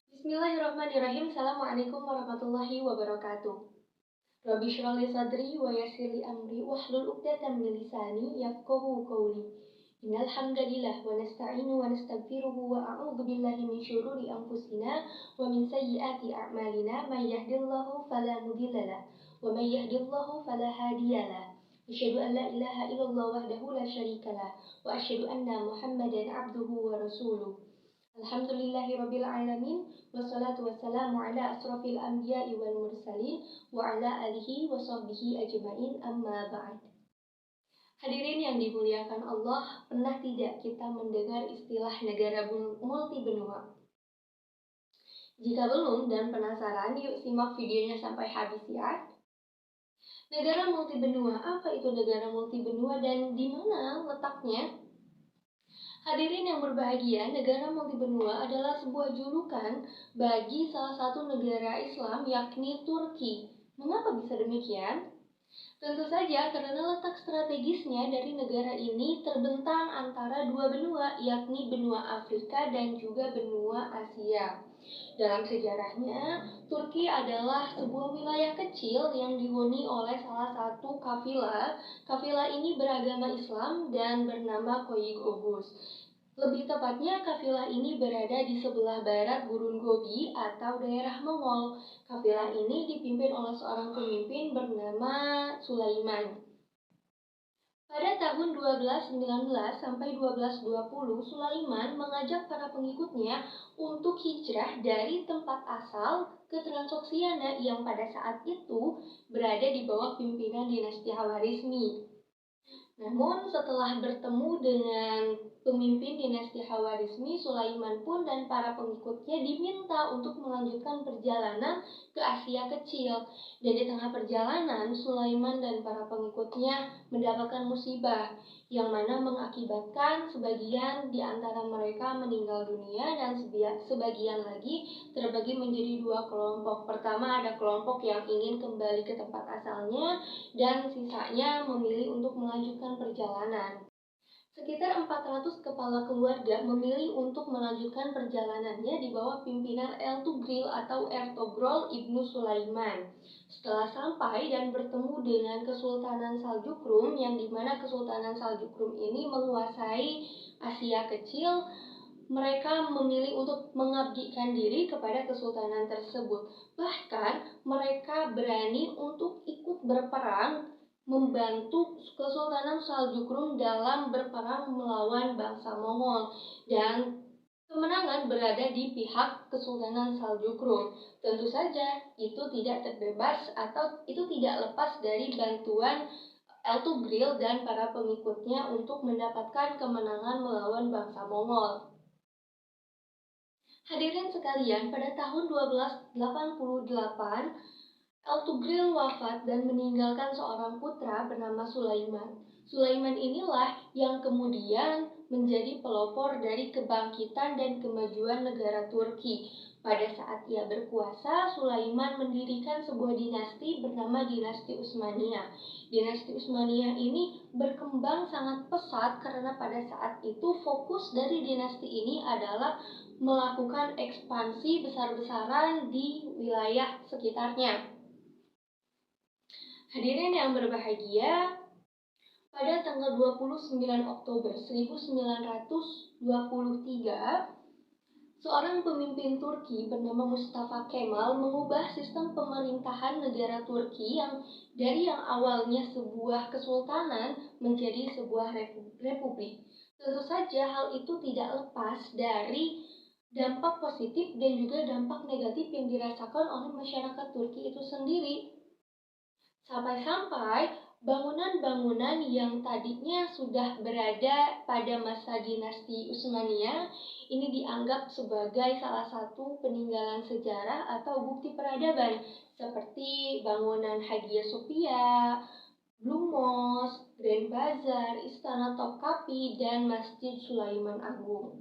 Bismillahirrahmanirrahim. Assalamualaikum warahmatullahi wabarakatuh. Rabbi shrah li sadri wa yassir li amri wahlul 'uqdatam min lisani yafqahu qawli. Innal hamdalillah wa nasta'inu wa nastaghfiruhu wa a'udzu billahi min syururi anfusina wa min sayyiati a'malina may yahdihillahu fala mudhillalah wa may yahdihillahu fala hadiyalah. Asyhadu an la ilaha illallah wahdahu la syarikalah wa asyhadu anna Muhammadan 'abduhu wa rasuluh. Alhamdulillahirabbil alamin wassalatu wassalamu ala asrofil anbiya'i wal mursalin wa ala alihi wa sahbihi ajmain amma ba'd. Hadirin yang dimuliakan Allah, pernah tidak kita mendengar istilah negara multibenua? Jika belum dan penasaran, yuk simak videonya sampai habis ya. Negara multibenua, apa itu negara multibenua dan di mana letaknya? Hadirin yang berbahagia, negara multibenua adalah sebuah julukan bagi salah satu negara Islam yakni Turki. Mengapa bisa demikian? Tentu saja karena letak strategisnya dari negara ini terbentang antara dua benua, yakni benua Afrika dan juga benua Asia. Dalam sejarahnya, Turki adalah sebuah wilayah kecil yang dihuni oleh salah satu kafilah. Kafilah ini beragama Islam dan bernama Koyig Oghuz. Lebih tepatnya, kafilah ini berada di sebelah barat Gurun Gobi atau daerah Mongol. Kafilah ini dipimpin oleh seorang pemimpin bernama Sulaiman. Pada tahun 1219 sampai 1220, Sulaiman mengajak para pengikutnya untuk hijrah dari tempat asal ke Transoksiana yang pada saat itu berada di bawah pimpinan dinasti Khawarizmi. Namun setelah bertemu dengan pemimpin dinasti Khawarizmi, Sulaiman pun dan para pengikutnya diminta untuk melanjutkan perjalanan ke Asia Kecil. Dan di tengah perjalanan, Sulaiman dan para pengikutnya mendapatkan musibah yang mana mengakibatkan sebagian di antara mereka meninggal dunia dan sebagian lagi terbagi menjadi dua kelompok. Pertama, ada kelompok yang ingin kembali ke tempat asalnya dan sisanya memilih untuk melanjutkan perjalanan. Sekitar 400 kepala keluarga memilih untuk melanjutkan perjalanannya di bawah pimpinan Ertugrul atau Ertogrol Ibnu Sulaiman. Setelah sampai dan bertemu dengan Kesultanan Saljuqrum, yang dimana Kesultanan Saljuqrum ini menguasai Asia Kecil, mereka memilih untuk mengabdikan diri kepada kesultanan tersebut. Bahkan mereka berani untuk ikut berperang membantu Kesultanan Saljuqrum dalam berperang melawan bangsa Mongol, dan kemenangan berada di pihak Kesultanan Saljuqrum. Tentu saja itu tidak terbebas atau itu tidak lepas dari bantuan Ertugrul dan para pengikutnya untuk mendapatkan kemenangan melawan bangsa Mongol. Hadirin sekalian, pada tahun 1288, Ertugrul wafat dan meninggalkan seorang putra bernama Sulaiman. Sulaiman inilah yang kemudian menjadi pelopor dari kebangkitan dan kemajuan negara Turki. Pada saat ia berkuasa, Sulaiman mendirikan sebuah dinasti bernama Dinasti Utsmaniyah. Dinasti Utsmaniyah ini berkembang sangat pesat karena pada saat itu fokus dari dinasti ini adalah melakukan ekspansi besar-besaran di wilayah sekitarnya. Hadirin yang berbahagia, pada tanggal 29 Oktober 1923, seorang pemimpin Turki bernama Mustafa Kemal mengubah sistem pemerintahan negara Turki yang dari yang awalnya sebuah kesultanan menjadi sebuah republik. Tentu saja hal itu tidak lepas dari dampak positif dan juga dampak negatif yang dirasakan oleh masyarakat Turki itu sendiri. Sampai-sampai bangunan-bangunan yang tadinya sudah berada pada masa dinasti Utsmaniyah ini dianggap sebagai salah satu peninggalan sejarah atau bukti peradaban, seperti bangunan Hagia Sophia, Blue Mosque, Grand Bazaar, Istana Topkapi, dan Masjid Sulaiman Agung.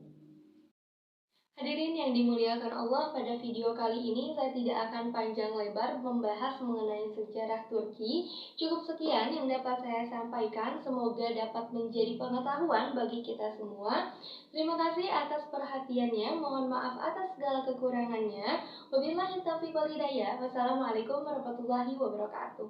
Hadirin yang dimuliakan Allah, pada video kali ini saya tidak akan panjang lebar membahas mengenai sejarah Turki. Cukup sekian yang dapat saya sampaikan, semoga dapat menjadi pengetahuan bagi kita semua. Terima kasih atas perhatiannya, mohon maaf atas segala kekurangannya. Wabillahi taufiq wal hidayah. Wassalamualaikum warahmatullahi wabarakatuh.